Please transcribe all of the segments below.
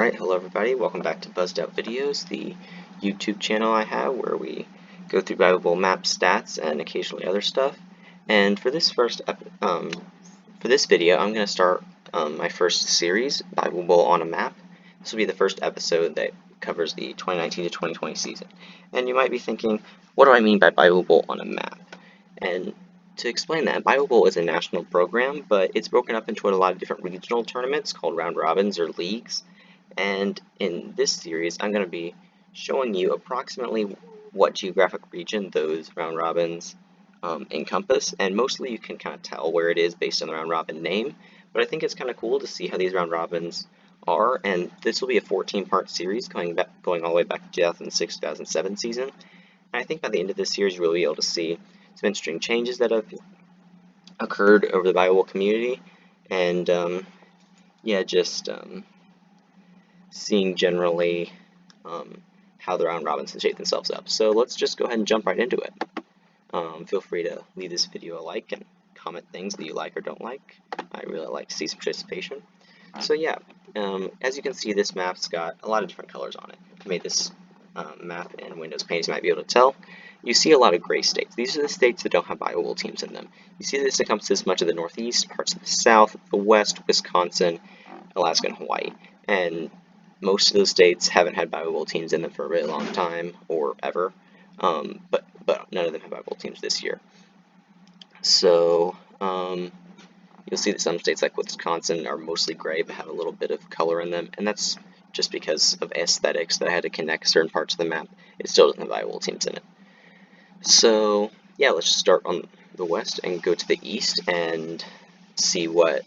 Alright, hello everybody, welcome back to Buzzed Out Videos, the YouTube channel I have where we go through Bible Bowl map stats and occasionally other stuff. And for this video, I'm going to start my first series, Bible Bowl on a Map. This will be the first episode that covers the 2019 to 2020 season. And you might be thinking, what do I mean by Bible Bowl on a map? And to explain that, Bible Bowl is a national program, but it's broken up into a lot of different regional tournaments called round robins or leagues. And in this series, I'm going to be showing you approximately what geographic region those round robins encompass, and mostly you can kind of tell where it is based on the round robin name, but I think it's kind of cool to see how these round robins are, and this will be a 14-part series going all the way back to 2006-2007 season. And I think by the end of this series, you'll be able to see some interesting changes that have occurred over the Bible community, and seeing generally how the round robins have shaped themselves up. So let's just go ahead and jump right into it. Feel free to leave this video a like and comment things that you like or don't like. I really like to see some participation. So yeah, as you can see, this map's got a lot of different colors on it. I made this map in Windows Paint, as you might be able to tell. You see a lot of gray states. These are the states that don't have Bible Bowl teams in them. You see this encompasses much of the Northeast, parts of the South, the West, Wisconsin, Alaska, and Hawaii. And most of those states haven't had Bible Bowl teams in them for a really long time, or ever, but none of them have Bible Bowl teams this year. So you'll see that some states like Wisconsin are mostly gray but have a little bit of color in them, and that's just because of aesthetics that I had to connect certain parts of the map. It still doesn't have Bible Bowl teams in it. So yeah, let's just start on the west and go to the east and see what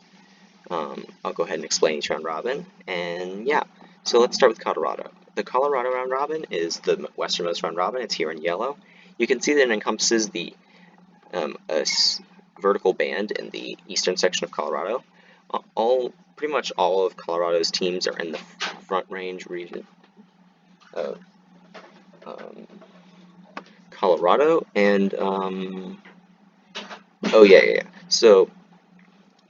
I'll go ahead and explain each round robin, and yeah. So let's start with Colorado. The Colorado round robin is the westernmost round robin. It's here in yellow. You can see that it encompasses the vertical band in the eastern section of Colorado. Pretty much all of Colorado's teams are in the Front Range region of Colorado, and so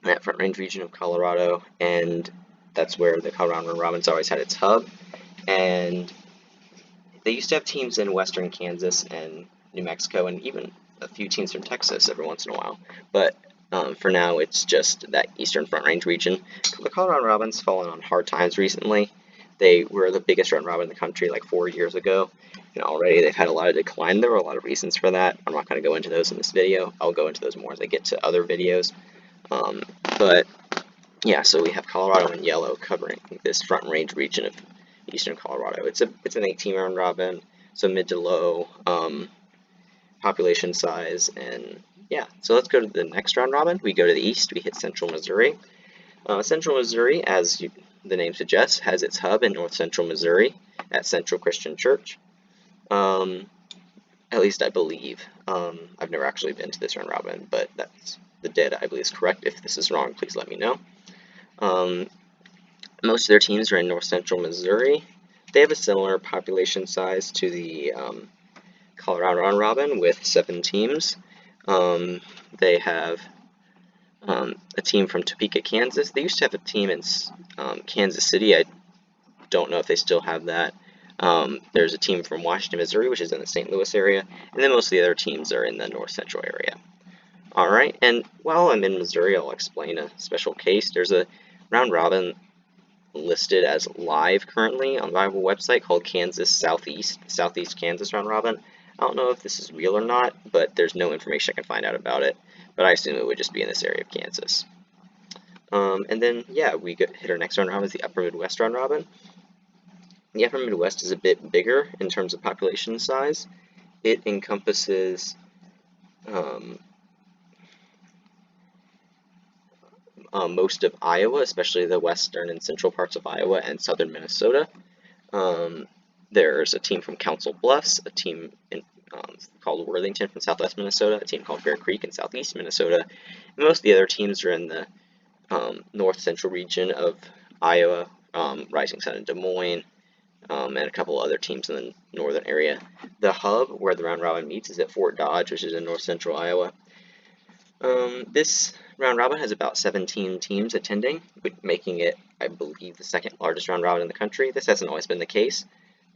that Front Range region of Colorado, and that's where the Colorado round robin's always had its hub. And they used to have teams in western Kansas and New Mexico, and even a few teams from Texas every once in a while. But for now, it's just that eastern Front Range region. The Colorado Robins fallen on hard times recently. They were the biggest round robin in the country like 4 years ago, and already they've had a lot of decline. There were a lot of reasons for that. I'm not going to go into those in this video. I'll go into those more as I get to other videos. But yeah, so we have Colorado in yellow covering this Front Range region of eastern Colorado. It's an 18 round robin, so mid to low population size, and yeah. So let's go to the next round robin. We go to the east. We hit Central Missouri. Central Missouri, as the name suggests, has its hub in north central Missouri at Central Christian Church. At least I believe. I've never actually been to this round robin, but that's the data I believe is correct. If this is wrong, please let me know. Most of their teams are in north central Missouri. They have a similar population size to the Colorado round robin with 7 teams. They have a team from Topeka, Kansas. They used to have a team in Kansas City. I don't know if they still have that. There's a team from Washington, Missouri, which is in the St. Louis area, and then most of the other teams are in the north central area. Alright, and while I'm in Missouri, I'll explain a special case. There's a round robin listed as live currently on the Bible website called Kansas Southeast Kansas round robin. I don't know if this is real or not, but there's no information I can find out about it, but I assume it would just be in this area of Kansas. And then, yeah, we hit our next round robin, is the Upper Midwest round robin. The Upper Midwest is a bit bigger in terms of population size. It encompasses most of Iowa, especially the western and central parts of Iowa and southern Minnesota. There's a team from Council Bluffs, a team called Worthington from southwest Minnesota, a team called Bear Creek in southeast Minnesota, and most of the other teams are in the north central region of Iowa, Rising Sun in Des Moines, and a couple other teams in the northern area. The hub where the round robin meets is at Fort Dodge, which is in north central Iowa. This round robin has about 17 teams attending, making it, I believe, the second largest round robin in the country. This hasn't always been the case.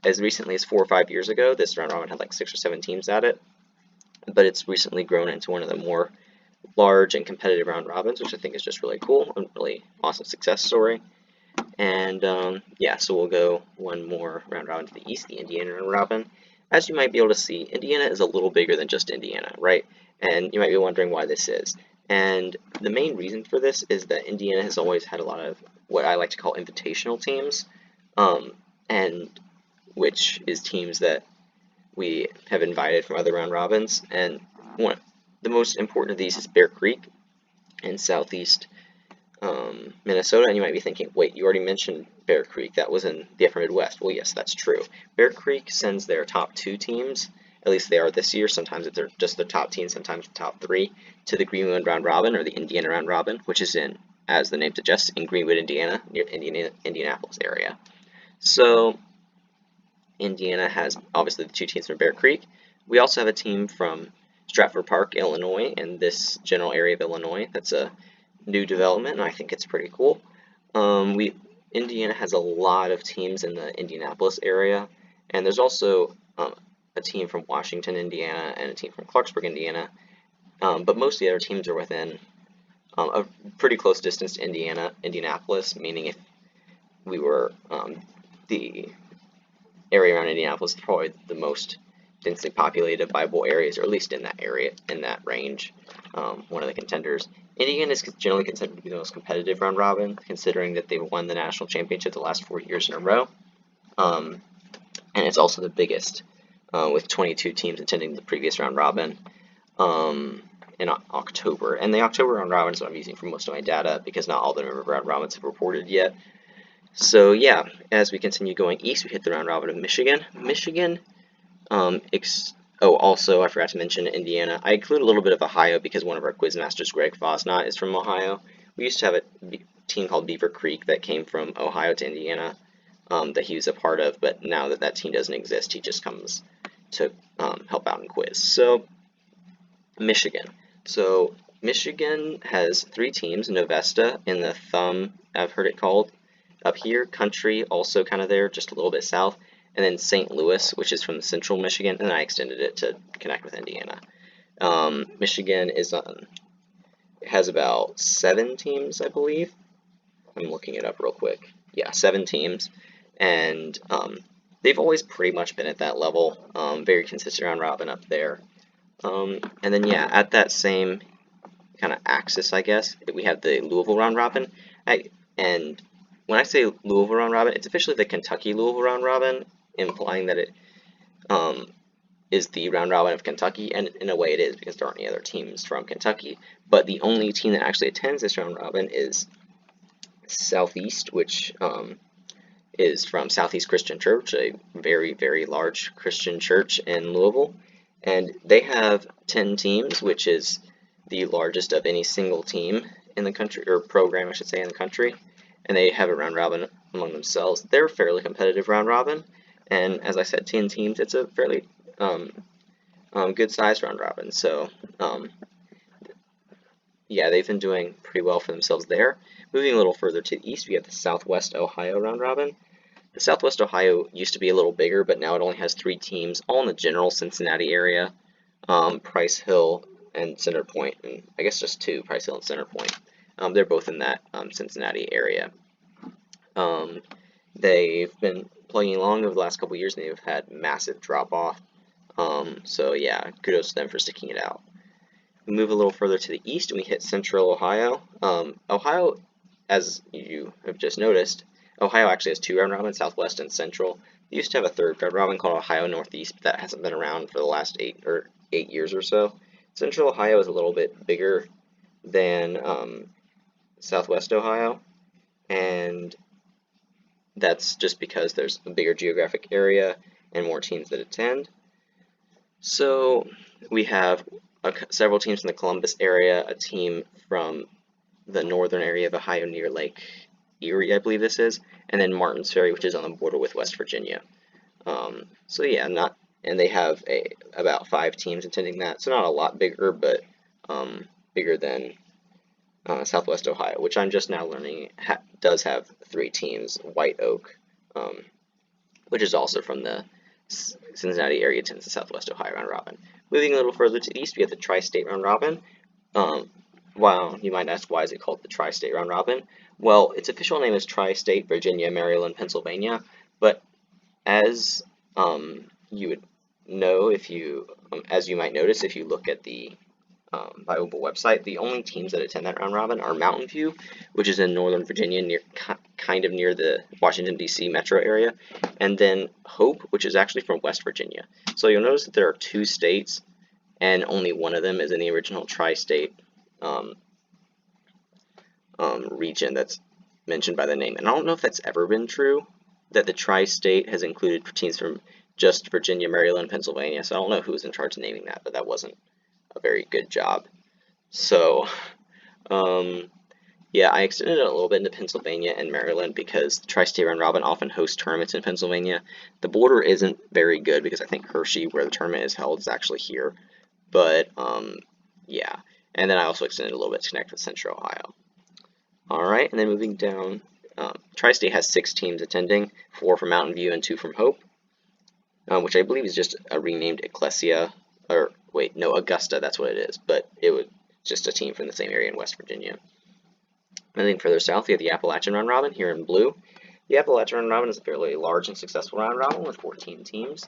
As recently as 4 or 5 years ago, this round robin had like 6 or 7 teams at it, but it's recently grown into one of the more large and competitive round robins, which I think is just really cool, a really awesome success story. And yeah, so we'll go one more round robin to the east, the Indiana round robin. As you might be able to see, Indiana is a little bigger than just Indiana, right? And you might be wondering why this is. And the main reason for this is that Indiana has always had a lot of what I like to call invitational teams, and which is teams that we have invited from other round robins. And the most important of these is Bear Creek in southeast Minnesota. And you might be thinking, wait, you already mentioned Bear Creek. That was in the upper Midwest. Well, yes, that's true. Bear Creek sends their top 2 teams, at least they are this year. Sometimes if they're just the top team, sometimes the top 3, to the Greenwood Round Robin, or the Indiana Round Robin, which is in, as the name suggests, in Greenwood, Indiana, near Indianapolis area. So Indiana has obviously the 2 teams from Bear Creek. We also have a team from Stratford Park, Illinois, in this general area of Illinois. That's a new development, and I think it's pretty cool. Indiana has a lot of teams in the Indianapolis area, and there's also a team from Washington, Indiana, and a team from Clarksburg, Indiana. But most of the other teams are within a pretty close distance to Indianapolis, meaning if we were the area around Indianapolis is probably the most densely populated by bowl areas, or at least in that area, in that range, one of the contenders. Indiana is generally considered to be the most competitive round robin, considering that they've won the national championship the last 4 years in a row. And it's also the biggest, with 22 teams attending the previous round robin in October. And the October round robin is what I'm using for most of my data, because not all the November round robins have reported yet. So yeah, as we continue going east, we hit the round robin of Michigan. Also, I forgot to mention Indiana. I include a little bit of Ohio because one of our quizmasters, Greg Fosnot, is from Ohio. We used to have a team called Beaver Creek that came from Ohio to Indiana that he was a part of, but now that that team doesn't exist, he just comes to help out in quiz. So, Michigan. So, Michigan has 3 teams, Novesta in the thumb, I've heard it called, up here, Country, also kind of there, just a little bit south, and then St. Louis, which is from central Michigan, and I extended it to connect with Indiana. Michigan has about 7 teams, I believe. I'm looking it up real quick. Yeah, 7 teams, and they've always pretty much been at that level, very consistent round robin up there. And then yeah, at that same kind of axis, I guess, we have the Louisville round robin, and when I say Louisville round robin, it's officially the Kentucky Louisville round robin, implying that it is the round robin of Kentucky, and in a way it is, because there aren't any other teams from Kentucky. But the only team that actually attends this round robin is Southeast, which is from Southeast Christian Church, a very, very large Christian church in Louisville. And they have 10 teams, which is the largest of any single team in the country, or program, I should say, in the country. And they have a round robin among themselves. They're a fairly competitive round robin, and as I said, 10 teams, it's a fairly good-sized round robin. So, yeah, they've been doing pretty well for themselves there. Moving a little further to the east, we have the Southwest Ohio round robin. The Southwest Ohio used to be a little bigger, but now it only has 3 teams, all in the general Cincinnati area, Price Hill and Center Point, and I guess just 2, Price Hill and Center Point. They're both in that Cincinnati area. They've been plugging along over the last couple years, and they've had massive drop-off. So yeah, kudos to them for sticking it out. We move a little further to the east, and we hit Central Ohio. Ohio, as you have just noticed, Ohio actually has 2 round robins, Southwest and Central. They used to have a 3rd round robin called Ohio Northeast, but that hasn't been around for the last 8 years or so. Central Ohio is a little bit bigger than Southwest Ohio, and that's just because there's a bigger geographic area and more teams that attend. So we have several teams in the Columbus area, a team from the northern area of Ohio near Lake Erie, I believe this is, and then Martins Ferry, which is on the border with West Virginia. So yeah, and they have about 5 teams attending that, so not a lot bigger, but bigger than Southwest Ohio, which I'm just now learning does have 3 teams. White Oak, which is also from the Cincinnati area, tends the Southwest Ohio round robin. Moving a little further to the east, we have the Tri-State round robin. Well, you might ask, why is it called the Tri-State round robin? Well, its official name is Tri-State, Virginia, Maryland, Pennsylvania, but as you would know if you, as you might notice if you look at the BioBowl website, the only teams that attend that round robin are Mountain View, which is in Northern Virginia, kind of near the Washington, D.C. metro area, and then Hope, which is actually from West Virginia. So you'll notice that there are 2 states, and only one of them is in the original Tri-State region that's mentioned by the name. And I don't know if that's ever been true, that the Tri-State has included teams from just Virginia, Maryland, Pennsylvania, so I don't know who was in charge of naming that, but that wasn't a very good job. So, yeah, I extended it a little bit into Pennsylvania and Maryland because the Tri-State round robin often hosts tournaments in Pennsylvania. The border isn't very good because I think Hershey, where the tournament is held, is actually here. But, yeah. And then I also extended a little bit to connect with Central Ohio. Alright, and then moving down, Tri-State has 6 teams attending, 4 from Mountain View and 2 from Hope, which I believe is just a renamed Ecclesia, or wait, no, Augusta, that's what it is, but it was just a team from the same area in West Virginia. Moving further south, we have the Appalachian Round Robin here in blue. The Appalachian Round Robin is a fairly large and successful round robin with 14 teams.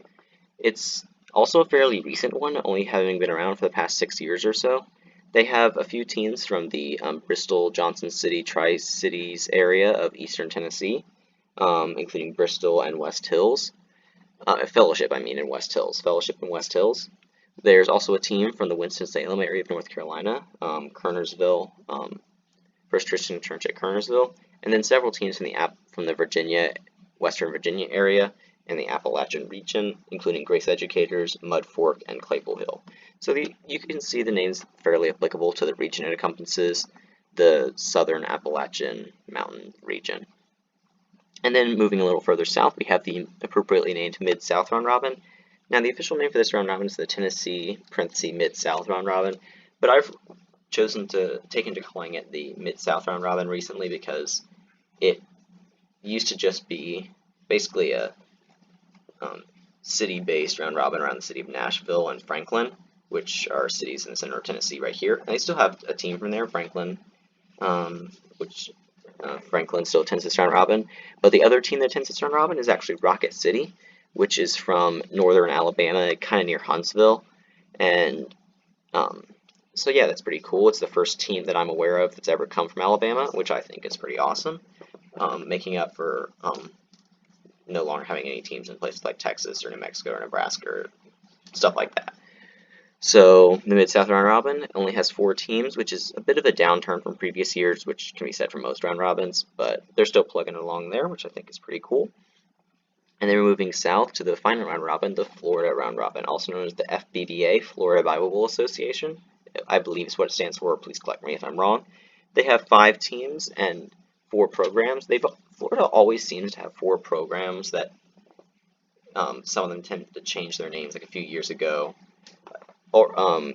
It's also a fairly recent one, only having been around for the past 6 years or so. They have a few teams from the Bristol, Johnson City, Tri-Cities area of eastern Tennessee, including Bristol and West Hills. Fellowship in West Hills. There's also a team from the Winston-Salem area of North Carolina, Kernersville, First Christian Church at Kernersville, and then several teams from the Virginia, Western Virginia area and the Appalachian region, including Grace Educators, Mud Fork, and Claypool Hill. So you can see the names fairly applicable to the region it encompasses, the Southern Appalachian Mountain region. And then moving a little further south, we have the appropriately named Mid-South Round Robin. Now, the official name for this round robin is the Tennessee Mid-South Round Robin, but I've chosen to take into calling it the Mid-South Round Robin recently because it used to just be basically a city-based round robin around the city of Nashville and Franklin, which are cities in the center of Tennessee right here. And they still have a team from there, Franklin, Franklin still attends this round robin. But the other team that attends this round robin is actually Rocket City, which is from northern Alabama, kind of near Huntsville. And so yeah, that's pretty cool. It's the first team that I'm aware of that's ever come from Alabama, which I think is pretty awesome, making up for no longer having any teams in places like Texas or New Mexico or Nebraska or stuff like that. So the Mid-South Round Robin only has 4 teams, which is a bit of a downturn from previous years, which can be said for most round robins, but they're still plugging along there, which I think is pretty cool. And then we're moving south to the final round robin, the Florida Round Robin, also known as the FBBA, Florida BioBowl Association. I believe is what it stands for. Please correct me if I'm wrong. They have 5 teams and 4 programs. Florida always seems to have 4 programs that some of them tend to change their names. Like a few years ago, or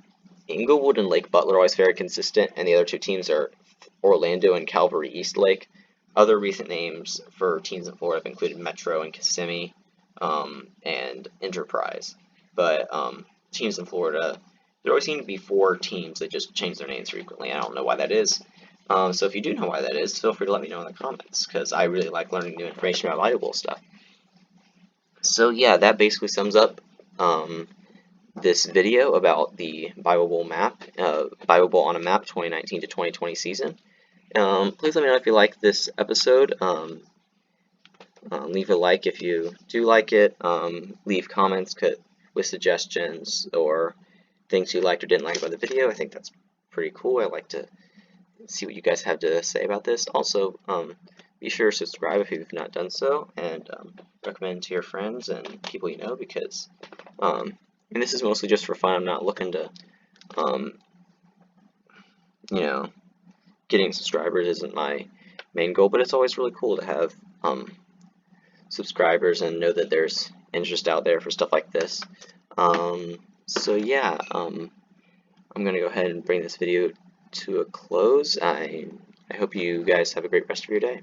Inglewood and Lake Butler are always very consistent, and the other 2 teams are Orlando and Calvary East Lake. Other recent names for teams in Florida have included Metro and Kissimmee and Enterprise. But teams in Florida, there always seem to be 4 teams that just change their names frequently. I don't know why that is. So if you do know why that is, feel free to let me know in the comments, because I really like learning new information about BioBowl stuff. So yeah, that basically sums up this video about the BioBowl map, BioBowl on a Map 2019 to 2020 season. Please let me know if you like this episode. Leave a like if you do like it. Leave comments with suggestions or things you liked or didn't like about the video. I think that's pretty cool. I like to see what you guys have to say about this. Also, be sure to subscribe if you've not done so, and recommend to your friends and people you know, because and this is mostly just for fun. I'm not looking to you know, getting subscribers isn't my main goal, but it's always really cool to have subscribers and know that there's interest out there for stuff like this. So yeah, I'm gonna go ahead and bring this video to a close. I hope you guys have a great rest of your day.